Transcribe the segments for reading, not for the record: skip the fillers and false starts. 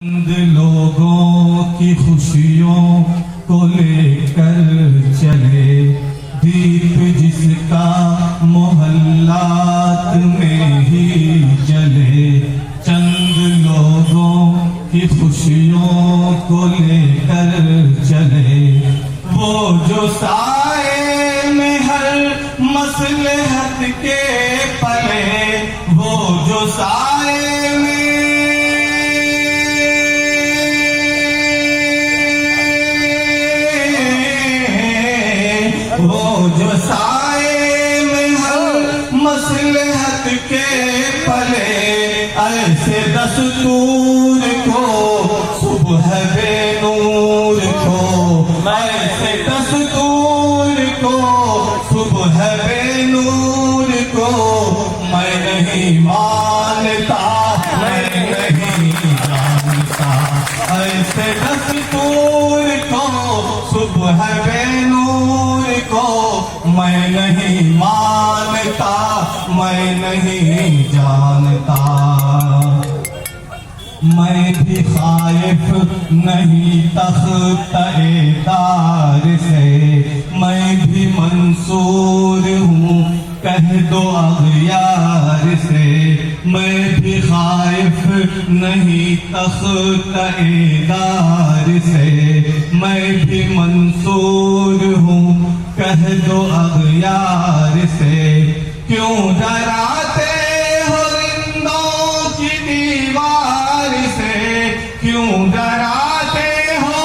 लोगों की खुशियों को लेकर चले, दीप जिसका मोहल्लात में ही जले। चंद लोगों की खुशियों को लेकर चले, वो जो साए में हर मसलहत के पले, वो जो साए में जो साए में हर मसलहत के पले, ऐसे दस्तूर को सुबह बेनूर को, ऐसे दस्तूर को सुबह बेनूर को मैं नहीं मानता, मैं नहीं जानता। ऐसे दस्तूर को सुबह बेनूर को मैं नहीं मानता, मैं नहीं जानता। मैं भी खाइफ नहीं तख्त-ए-दार से, मैं भी मंसूर हूँ कह दो अग़यार से। मैं भी खाइफ नहीं तख्त-ए-दार से, मैं भी मंसूर हूँ कह दो अग़यार से। क्यों डराते हो रिंदों की दीवार से, क्यों डराते हो,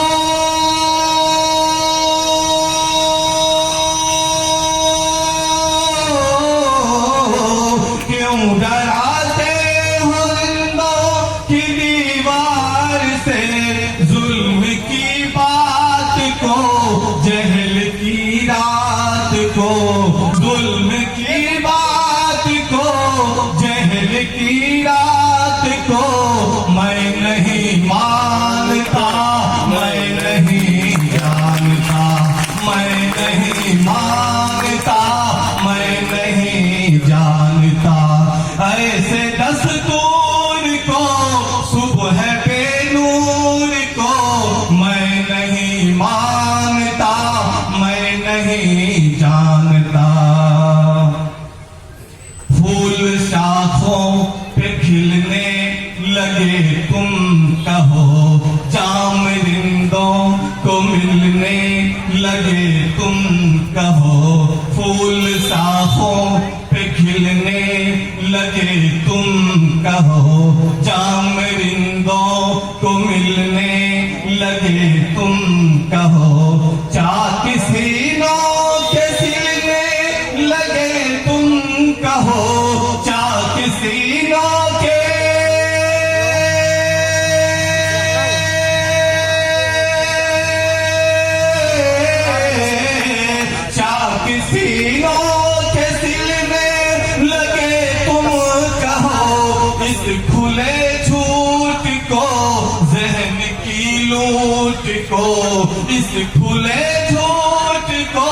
क्यों डराते हो रिंदों की दीवार से। जुल्म की बात को, जहल की रात को, जुल्म की बात को, जहल की रात को मैं नहीं मानता, मैं नहीं जानता। मैं नहीं मानता, मैं नहीं जानता। ऐसे दस्तूर को सुबह बेनूर को मैं नहीं मानता, मैं नहीं जानता। फूल शाखों पे खिलने लगे तुम कहो, जाम रिंदों को मिलने लगे तुम कहो। फूल शाखों पे खिलने लगे तुम कहो, जाम रिंदों को मिलने लगे तुम कहो। चाक सीनों के सिलने लगे तुम कहो, चाक सीनों के, चाक सीनों के सिलने लगे तुम कहो। इस खुले झूठ को, जहन की लूट को, इस खुले झूठ को,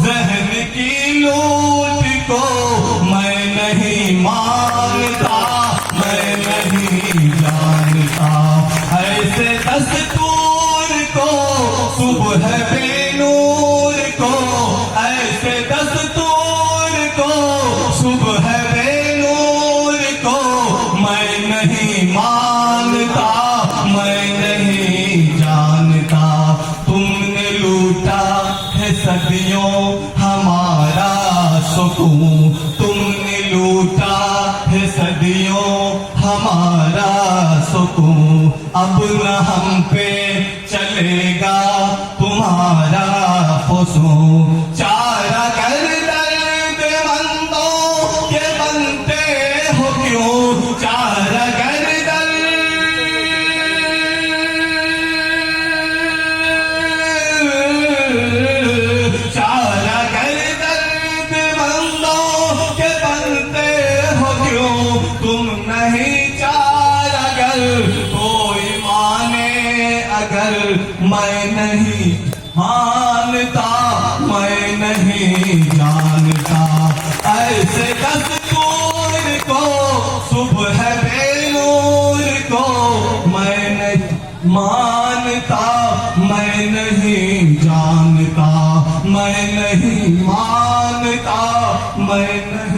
जहन की लूट को मैं नहीं मानता, मैं नहीं जानता। ऐसे दस्तूर को सुबह बेनूर को, ऐसे दस्तूर को सुबह बेनूर को मैं नहीं मानता, मैं नहीं जानता। तुमने लूटा है सदियों हमारा सुकून, तुमने लूटा है सदियों हमारा सुकून। अब न हम पे चलेगा तुम्हारा फुसून। चारा कर दर्दमंदों के बनते हो क्यों, चारा कर तुम नहीं चारा कर, कोई माने अगर मैं नहीं मानता, मैं नहीं जानता। ऐसे दस्तूर को सुबह बेनूर को मैं नहीं मानता, मैं नहीं जानता, मैं नहीं मानता, मैं नहीं